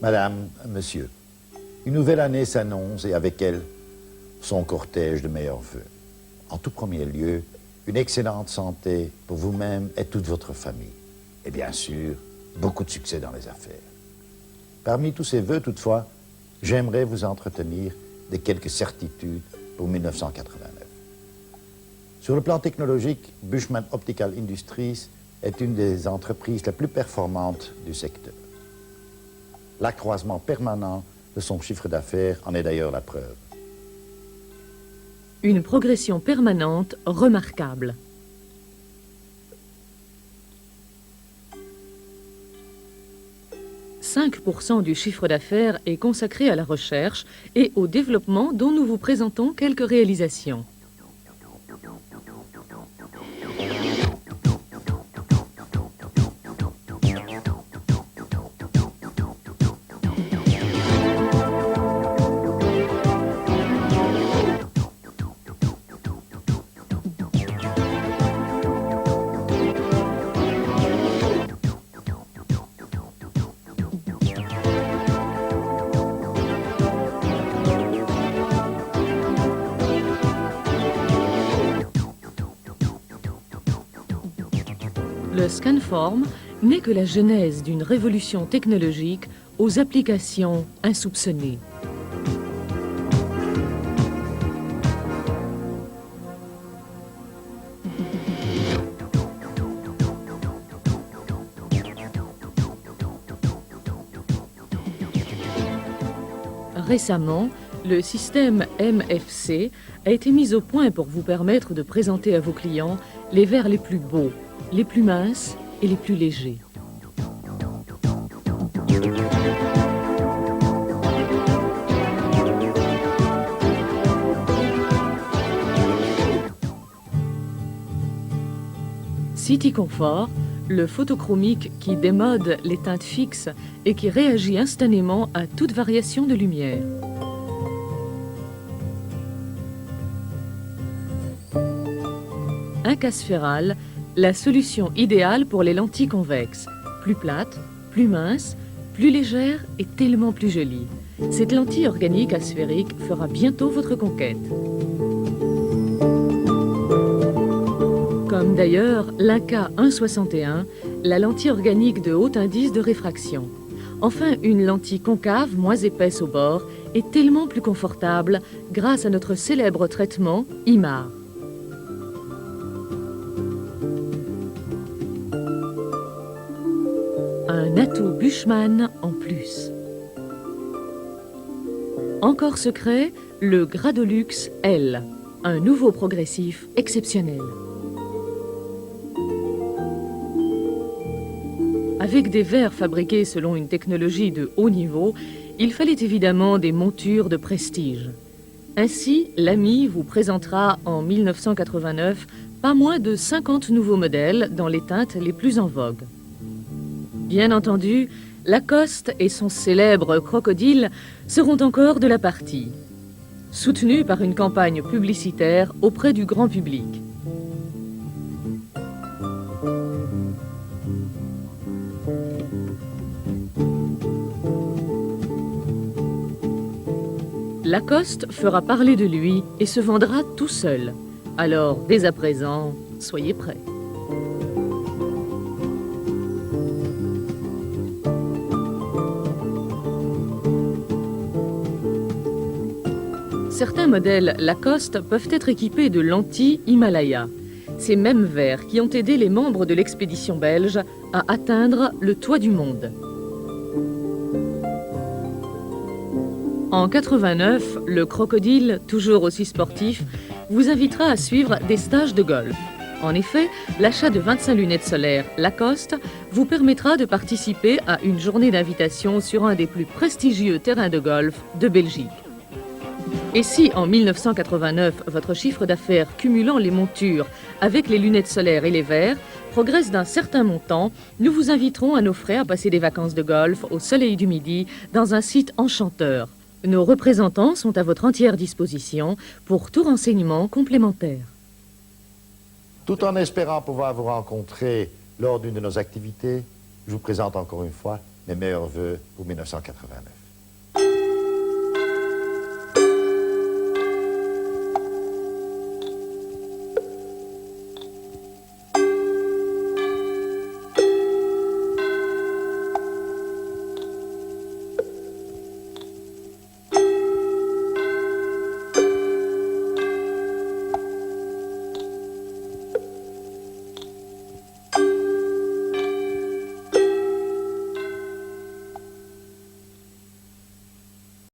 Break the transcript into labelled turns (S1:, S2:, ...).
S1: Madame, monsieur, une nouvelle année s'annonce et avec elle, son cortège de meilleurs vœux. En tout premier lieu, une excellente santé pour vous-même et toute votre famille. Et bien sûr, beaucoup de succès dans les affaires. Parmi tous ces vœux, toutefois, j'aimerais vous entretenir de quelques certitudes pour 1989. Sur le plan technologique, Bushman Optical Industries est une des entreprises les plus performantes du secteur. L'accroissement permanent de son chiffre d'affaires en est d'ailleurs la preuve.
S2: Une progression permanente remarquable. « 5% du chiffre d'affaires est consacré à la recherche et au développement dont nous vous présentons quelques réalisations. Le Scanform n'est que la genèse d'une révolution technologique aux applications insoupçonnées. Récemment, le système MFC a été mis au point pour vous permettre de présenter à vos clients les verres les plus beaux, les plus minces et les plus légers. City Comfort, le photochromique qui démode les teintes fixes et qui réagit instantanément à toute variation de lumière. Incasferal, la solution idéale pour les lentilles convexes. Plus plates, plus minces, plus légères et tellement plus jolies. Cette lentille organique asphérique fera bientôt votre conquête. Comme d'ailleurs l'Inca 161, la lentille organique de haut indice de réfraction. Enfin, une lentille concave, moins épaisse au bord, est tellement plus confortable grâce à notre célèbre traitement IMAR. Un atout Bushman en plus. Encore secret, le Gradolux L, un nouveau progressif exceptionnel. Avec des verres fabriqués selon une technologie de haut niveau, il fallait évidemment des montures de prestige. Ainsi, l'AMI vous présentera en 1989 pas moins de 50 nouveaux modèles dans les teintes les plus en vogue. Bien entendu, Lacoste et son célèbre crocodile seront encore de la partie, soutenus par une campagne publicitaire auprès du grand public. Lacoste fera parler de lui et se vendra tout seul. Alors, dès à présent, soyez prêts. Certains modèles Lacoste peuvent être équipés de lentilles Himalaya. Ces mêmes verres qui ont aidé les membres de l'expédition belge à atteindre le toit du monde. En 89, le crocodile, toujours aussi sportif, vous invitera à suivre des stages de golf. En effet, l'achat de 25 lunettes solaires Lacoste vous permettra de participer à une journée d'invitation sur un des plus prestigieux terrains de golf de Belgique. Et si en 1989, votre chiffre d'affaires cumulant les montures avec les lunettes solaires et les verres progresse d'un certain montant, nous vous inviterons à nos frais à passer des vacances de golf au soleil du Midi dans un site enchanteur. Nos représentants sont à votre entière disposition pour tout renseignement complémentaire.
S1: Tout en espérant pouvoir vous rencontrer lors d'une de nos activités, je vous présente encore une fois Mes meilleurs vœux pour 1989.